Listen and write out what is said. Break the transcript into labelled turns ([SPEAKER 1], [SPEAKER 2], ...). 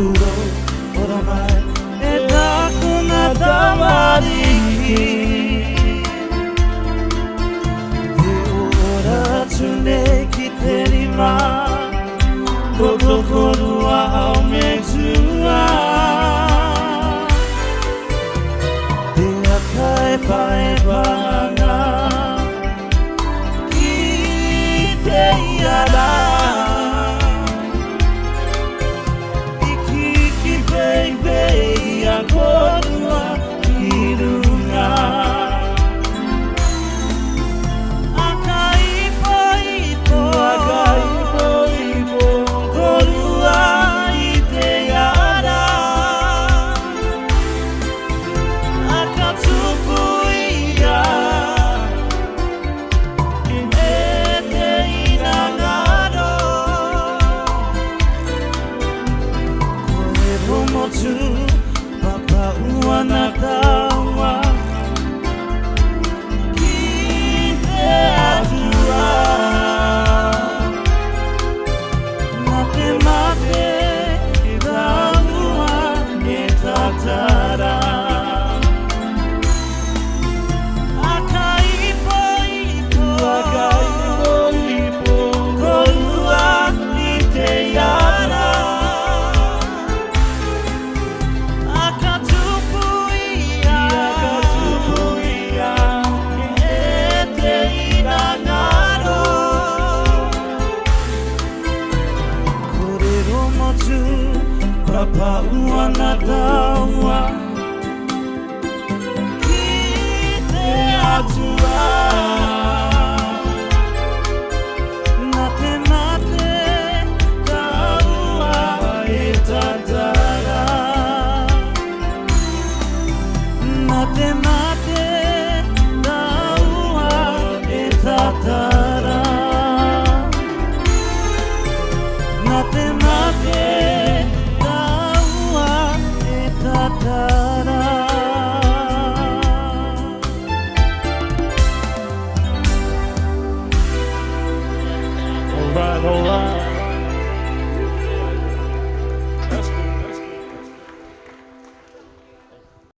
[SPEAKER 1] Duro oramai edakuna tamariki Deora tune kiterima Kotokorua aumezua Deakai paebanga Kite iara Ikiki baby Akorua irunga Papa uanatawa Kite atua Mate mate Idaua Netatara Akaipo ipo Korua Iteyara Papa uanatawa Kite atua Nate mate Taua etatara Nate mate Taua etatara Nate mate
[SPEAKER 2] Alright.